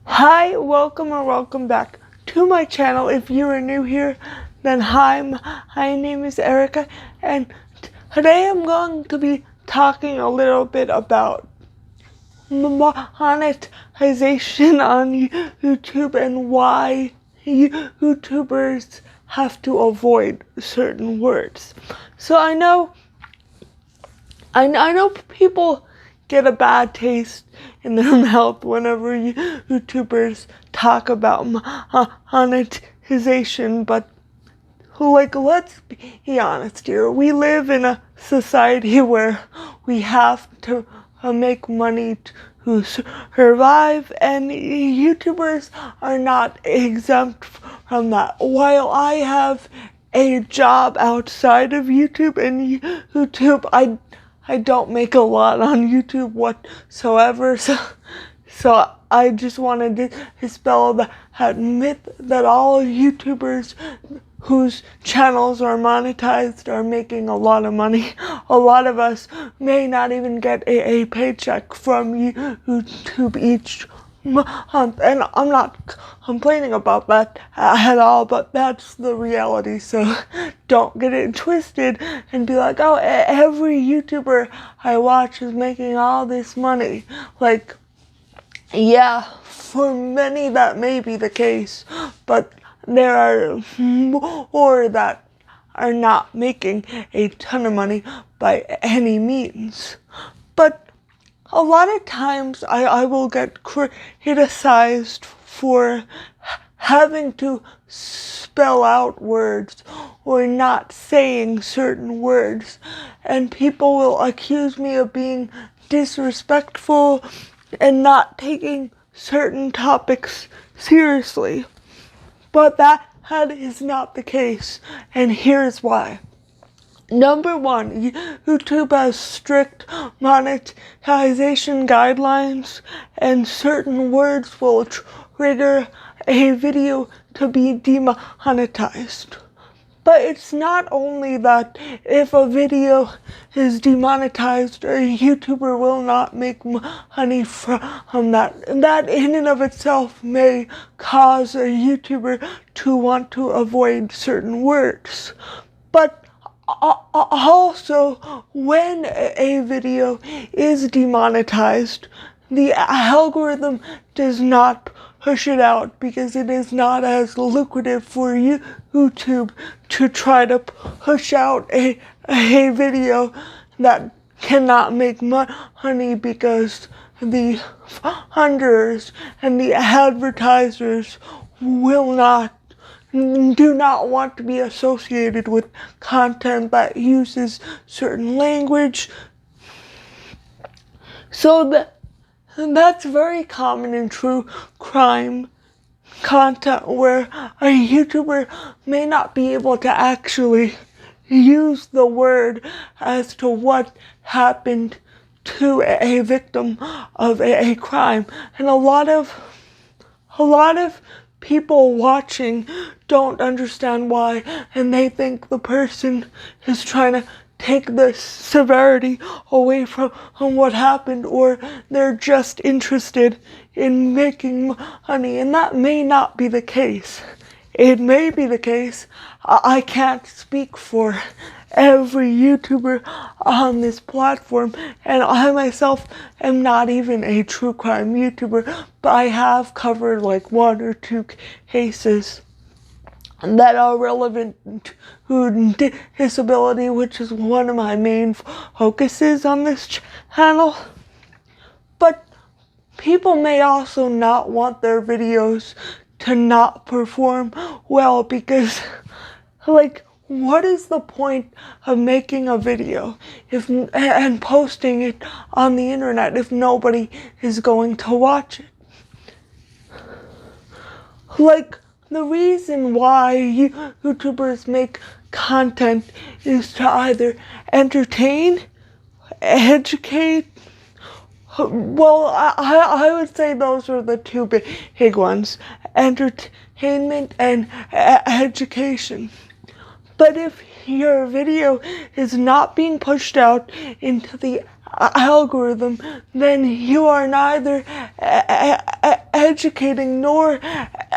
Hi, welcome or welcome back to my channel. If you are new here, then hi, my name is Erica, and today I'm going to be talking a little bit about monetization on YouTube and why YouTubers have to avoid certain words. So I know people get a bad taste in their mouth whenever YouTubers talk about monetization, but let's be honest here. We live in a society where we have to make money to survive, and YouTubers are not exempt from that. While I have a job outside of YouTube and YouTube, I don't make a lot on YouTube whatsoever, so I just wanted to dispel that myth that all YouTubers whose channels are monetized are making a lot of money. A lot of us may not even get a paycheck from YouTube each month, and I'm not complaining about that at all, but that's the reality. So don't get it twisted and be like, oh, every YouTuber I watch is making all this money. Like, yeah, for many that may be the case, but there are more that are not making a ton of money by any means. But a lot of times I will get criticized for having to spell out words or not saying certain words, and people will accuse me of being disrespectful and not taking certain topics seriously. But that is not the case, and here's why. Number one, YouTube has strict monetization guidelines, and certain words will trigger a video to be demonetized. But it's not only that if a video is demonetized, a YouTuber will not make money from that. That in and of itself may cause a YouTuber to want to avoid certain words. But also, when a video is demonetized, the algorithm does not push it out because it is not as lucrative for YouTube to try to push out a video that cannot make money, because the funders and the advertisers do not want to be associated with content that uses certain language. So that's very common in true crime content, where a YouTuber may not be able to actually use the word as to what happened to a victim of a crime. And a lot of people watching don't understand why, and they think the person is trying to take the severity away from what happened, or they're just interested in making money, and that may not be the case. It may be the case. I can't speak for every YouTuber on this platform, and I myself am not even a true crime YouTuber, but I have covered like one or two cases that are relevant to disability, which is one of my main focuses on this channel. But people may also not want their videos to not perform well, because what is the point of making a video and posting it on the internet if nobody is going to watch it? The reason why YouTubers make content is to either entertain, educate. Well, I would say those are the two big ones: entertainment and education. But if your video is not being pushed out into the algorithm, then you are neither educating nor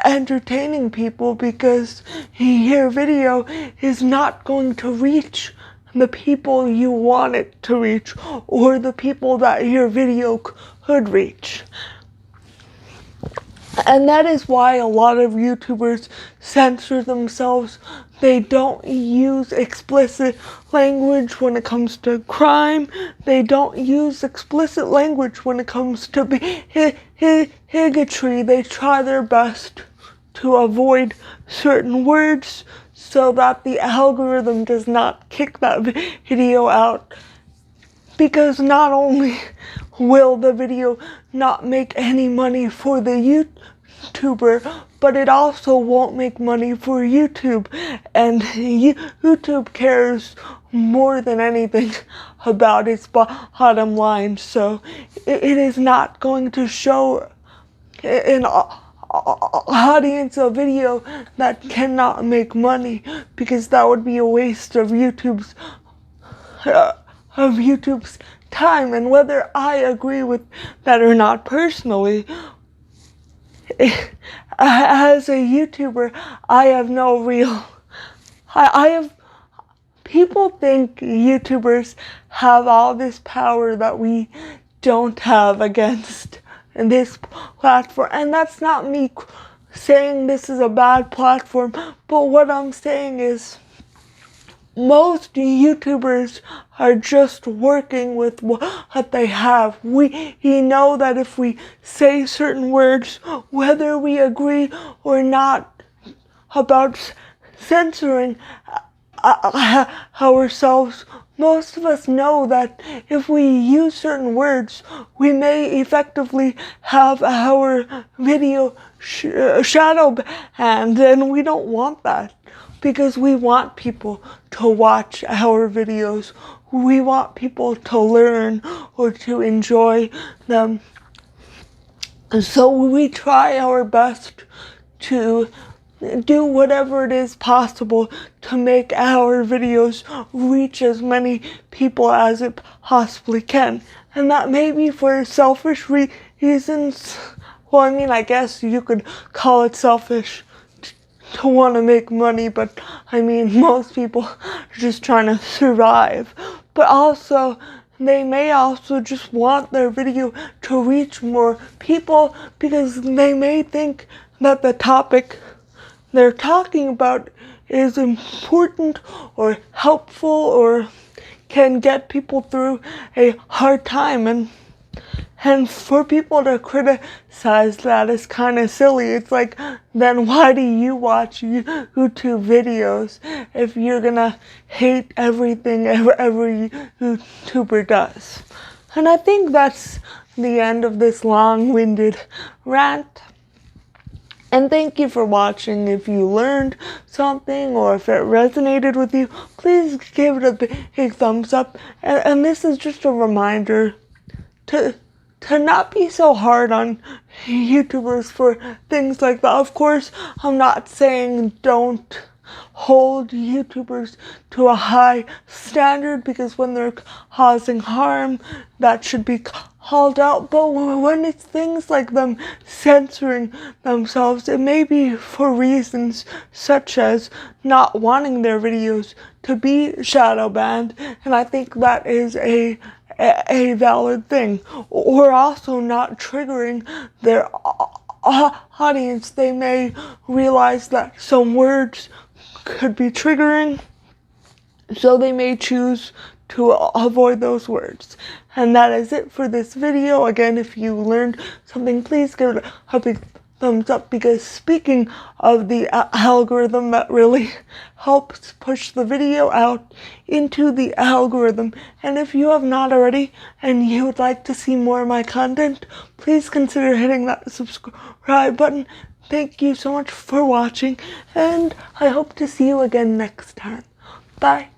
entertaining people, because your video is not going to reach the people you want it to reach, or the people that your video could reach. And that is why a lot of YouTubers censor themselves. They don't use explicit language when it comes to crime. They don't use explicit language when it comes to bigotry. They try their best to avoid certain words so that the algorithm does not kick that video out. Because not only will the video not make any money for the YouTuber, but it also won't make money for YouTube. And YouTube cares more than anything about its bottom line. So it is not going to show an audience a video that cannot make money, because that would be a waste of YouTube's time. And whether I agree with that or not personally, as a YouTuber, I have no real, people think YouTubers have all this power that we don't have against this platform. And that's not me saying this is a bad platform, but what I'm saying is most YouTubers are just working with what they have. We know that if we say certain words, whether we agree or not about censoring ourselves, most of us know that if we use certain words, we may effectively have our video shadow banned, and we don't want that. Because we want people to watch our videos. We want people to learn or to enjoy them. So we try our best to do whatever it is possible to make our videos reach as many people as it possibly can. And that may be for selfish reasons. Well, I mean, I guess you could call it selfish to want to make money, but I mean, most people are just trying to survive. But also, they may also just want their video to reach more people, because they may think that the topic they're talking about is important or helpful or can get people through a hard time. And for people to criticize that is kind of silly. It's like, then why do you watch YouTube videos if you're gonna hate everything every YouTuber does? And I think that's the end of this long-winded rant. And thank you for watching. If you learned something or if it resonated with you, please give it a big thumbs up. And this is just a reminder to not be so hard on YouTubers for things like that. Of course, I'm not saying don't hold YouTubers to a high standard, because when they're causing harm, that should be called out. But when it's things like them censoring themselves, it may be for reasons such as not wanting their videos to be shadow banned, and I think that is a valid thing. Or also not triggering their audience. They may realize that some words could be triggering, so they may choose to avoid those words. And that is it for this video. Again, if you learned something, please give it a big thumbs up, because speaking of the algorithm, that really helps push the video out into the algorithm. And if you have not already and you would like to see more of my content, please consider hitting that subscribe button. Thank you so much for watching, and I hope to see you again next time. Bye.